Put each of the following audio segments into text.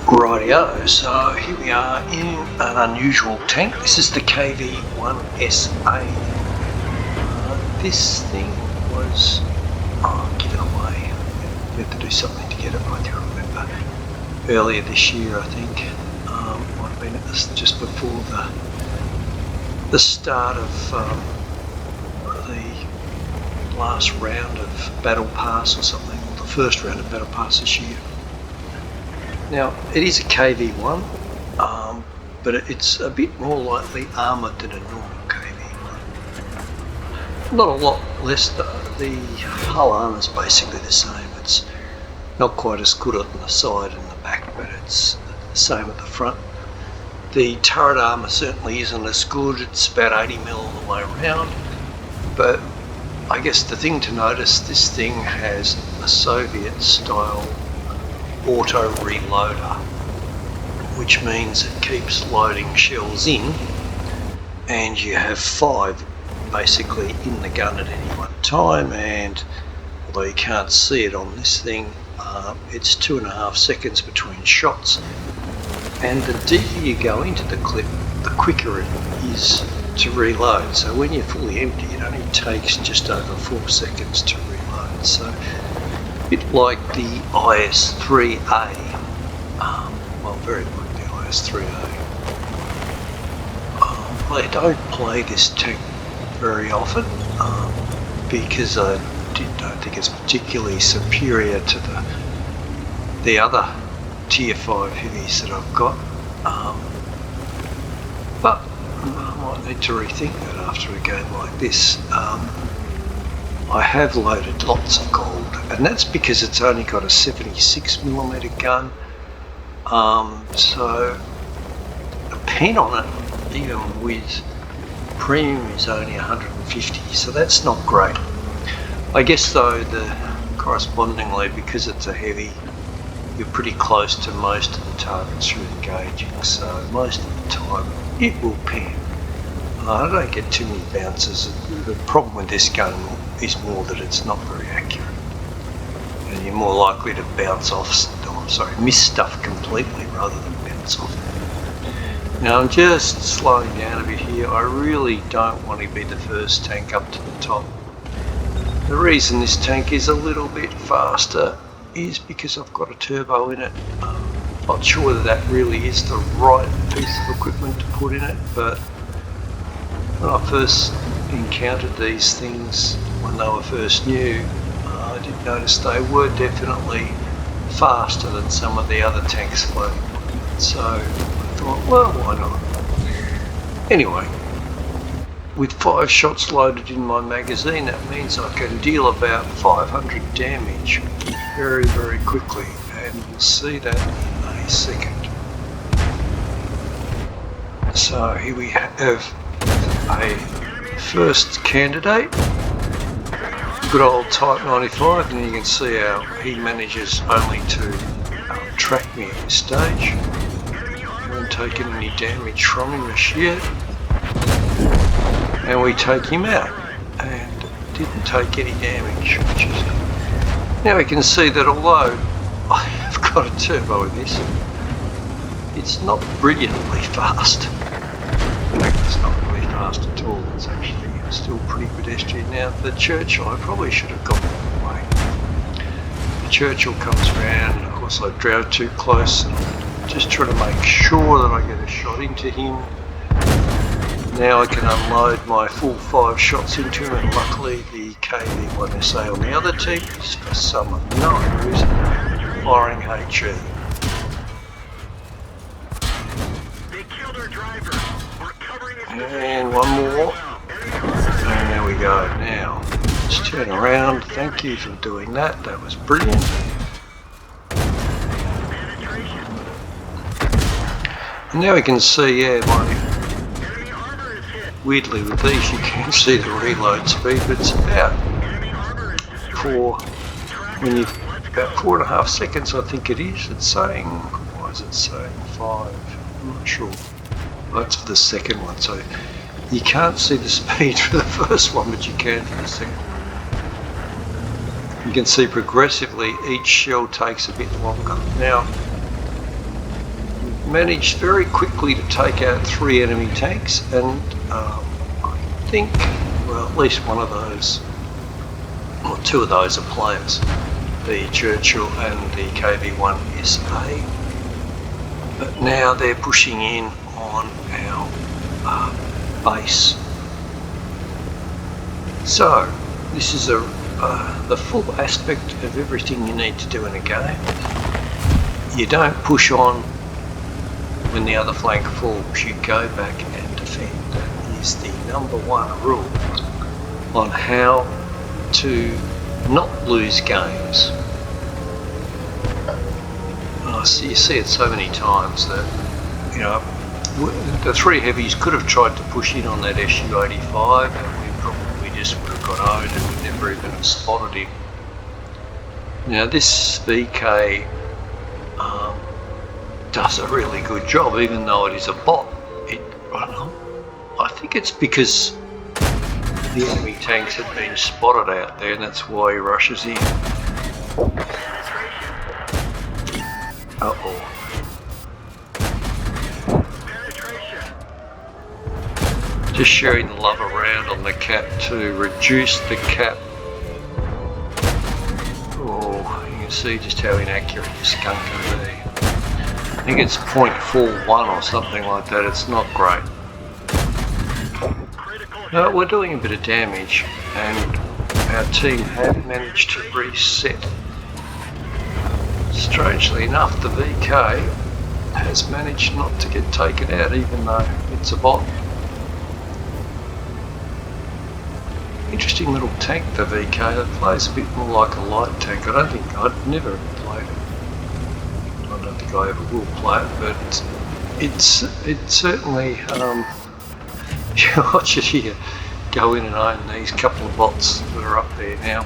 Rightio, so here we are in an unusual tank. This is the KV-1SA. This thing was, given away. We had to do something to get it, I can't remember. Earlier this year, I think. Might have been just before the start of the last round of Battle Pass or something, or the first round of Battle Pass this year. Now, it is a KV-1, but it's a bit more lightly armoured than a normal KV-1. Not a lot less, the hull armour is basically the same. It's not quite as good on the side and the back, but it's the same at the front. The turret armour certainly isn't as good. It's about 80mm all the way around, but I guess the thing to notice, this thing has a Soviet style auto reloader, which means it keeps loading shells in, and you have 5 basically in the gun at any one time. And although you can't see it on this thing, it's 2.5 seconds between shots, and the deeper you go into the clip, the quicker it is to reload. So when you're fully empty, it only takes just over 4 seconds to reload. So a bit like the IS-3A, well, very like the IS-3A. I don't play this tank very often because I don't think it's particularly superior to the other Tier 5 heavies that I've got, but I might need to rethink that after a game like this. I have loaded lots of gold, and that's because it's only got a 76mm gun, so a pen on it, even with premium, is only 150, so that's not great. I guess though, correspondingly, because it's a heavy, you're pretty close to most of the targets you're engaging, so most of the time it will pen. I don't get too many bounces. The problem with this gun is more that it's not very accurate, and you're more likely to miss stuff completely rather than bounce off. Now I'm just slowing down a bit here. I really don't want to be the first tank up to the top. The reason this tank is a little bit faster is because I've got a turbo in it. Not sure whether that really is the right piece of equipment to put in it, but when I first encountered these things, when they were first new, I did notice they were definitely faster than some of the other tanks floating. So I thought, well, why not? Anyway, with 5 shots loaded in my magazine, that means I can deal about 500 damage very, very quickly, and you'll see that in a second. So here we have a first candidate, good old Type 95, and you can see how he manages only to track me at this stage. I haven't taken any damage from him as yet, and we take him out and didn't take any damage, which is good. Now we can see that although I have got a turbo in this, it's not brilliantly fast. In fact, it's not really fast at all. It's actually still pretty pedestrian. Now the Churchill, I probably should have gone the other way. The Churchill comes around, and of course I drove too close, and I'm just trying to make sure that I get a shot into him. Now I can unload my full 5 shots into him, and luckily the KV-1SA on the other team is, for some unknown reason, firing HE. And one more, and there we go. Now let's turn around. Thank you for doing that, that was brilliant. And now we can see, weirdly with these you can see the reload speed, but it's about 4.5 seconds, I think it is. It's saying, why is it saying 5? I'm not sure. That's for the second one, so you can't see the speed for the first one, but you can for the second one. You can see progressively each shell takes a bit longer. Now managed very quickly to take out 3 enemy tanks, and I think, well, at least one of those, or 2 of those are players, the Churchill and the KV-1SA. But now they're pushing in on our base. So this is the full aspect of everything you need to do in a game. You don't push on when the other flank falls, you go back and defend. That is the #1 rule on how to not lose games. You see it so many times that, you know, the 3 heavies could have tried to push in on that Su-85, and we probably just would have got owned and would never even have spotted him. Now this VK does a really good job, even though it is a bot. I think it's because the enemy tanks have been spotted out there, and that's why he rushes in. Uh-oh. Just sharing the love around on the cap to reduce the cap. Oh, you can see just how inaccurate this gun can be. I think it's 0.41 or something like that. It's not great. No, we're doing a bit of damage, and our team have managed to reset. Strangely enough, the VK has managed not to get taken out, even though it's a bot. Interesting little tank, the VK. It plays a bit more like a light tank. I'd never played it. I don't think I ever will play it, but it's certainly, you watch it here, go in and own these couple of bots that are up there now.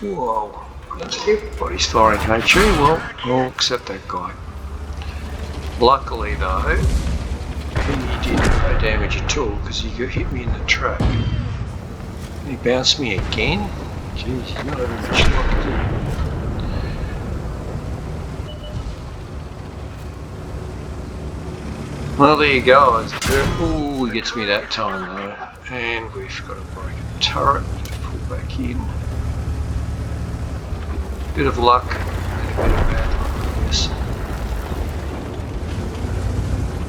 Whoa, everybody's firing HE. Well, I'll accept that guy. Luckily though, he did no damage at all because he hit me in the track. He bounced me again? Jeez, he's not having much luck, do you? Well, there you go. Oh, he gets me that time though. And we've got to break a turret, pull back in. Bit of luck and a bit of bad luck, I guess.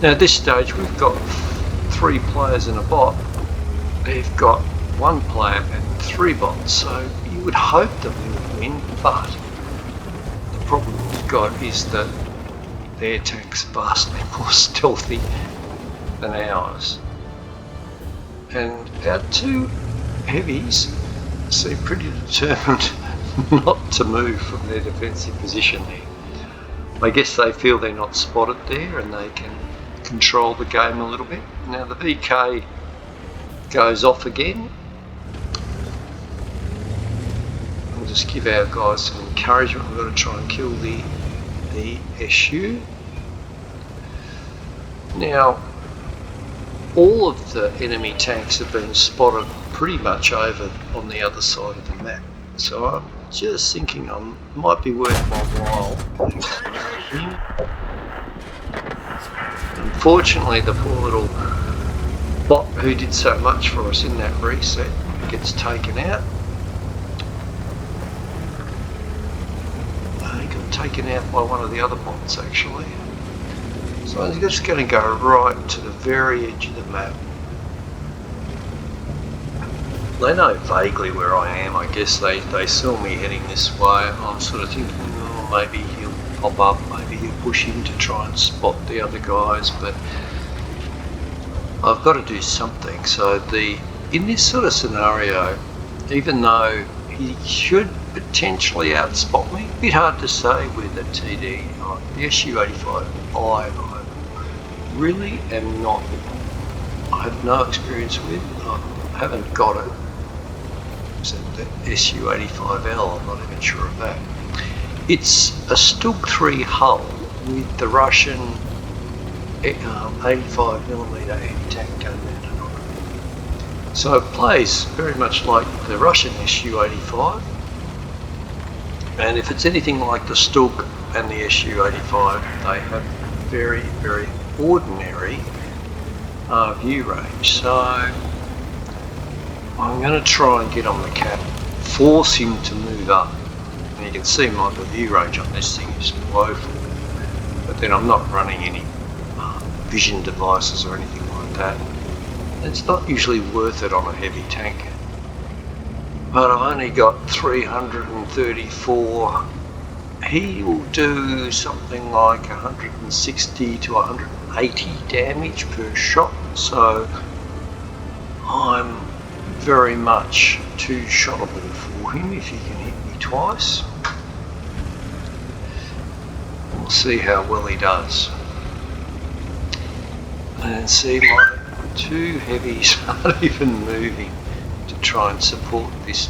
Now at this stage we've got 3 players and a bot. They've got 1 player and 3 bots, so you would hope that we would win, but the problem we've got is that their tanks are vastly more stealthy than ours. And our 2 heavies seem pretty determined not to move from their defensive position there. I guess they feel they're not spotted there and they can control the game a little bit. Now the VK goes off again. We'll just give our guys some encouragement. We've got to try and kill the SU. Now all of the enemy tanks have been spotted pretty much over on the other side of the map. So I'm just thinking it might be worth my while. Unfortunately, the poor little bot who did so much for us in that reset gets taken out. He got taken out by one of the other bots actually. So I'm just going to go right to the very edge of the map. They know vaguely where I am. I guess they saw me heading this way. I'm sort of thinking, oh, maybe he'll pop up, maybe he'll push in to try and spot the other guys, but I've got to do something. So in this sort of scenario, even though he should potentially outspot me, a bit hard to say with the TD, the Su-85, I really am not, I have no experience with, I haven't got it. Except the Su-85L, I'm not even sure of that. It's a Stug 3 hull with the Russian 85mm anti-tank gun mounted on it. So it plays very much like the Russian Su-85. And if it's anything like the Stug and the SU-85, they have very, very ordinary view range. So I'm going to try and get on the cap, force him to move up. And you can see the view range on this thing is woeful. But then I'm not running any vision devices or anything like that. It's not usually worth it on a heavy tank. But I've only got 334. He will do something like 160 to 180 damage per shot. So I'm very much too shottable for him if he can hit me twice. We'll see how well he does. And see, my two heavies aren't even moving to try and support this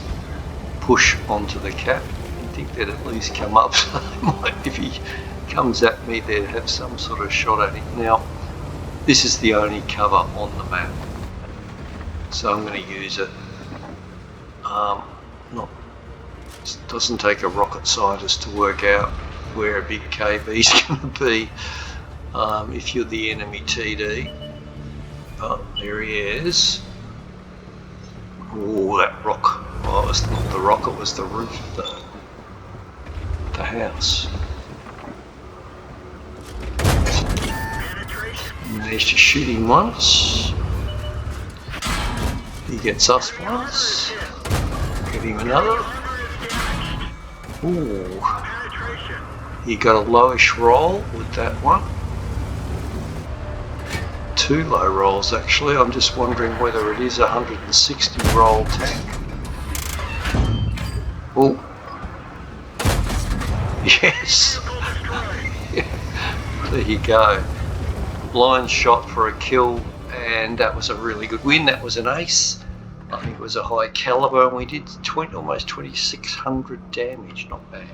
push onto the cap. I think they'd at least come up. So if he comes at me, they'd have some sort of shot at him. Now, this is the only cover on the map, so I'm going to use it. It doesn't take a rocket scientist to work out where a big KV is going to be if you're the enemy TD. But there he is. Oh, that rock. Oh, it's not the rock, it was the roof of the house. Managed to shoot him once. He gets us once. Get him another. Ooh. He got a lowish roll with that one. Two low rolls actually. I'm just wondering whether it is a 160 roll tank. Oh. Yes. There you go. Blind shot for a kill, and that was a really good win. That was an ace. I think it was a high caliber, and we did almost 2600 damage. Not bad.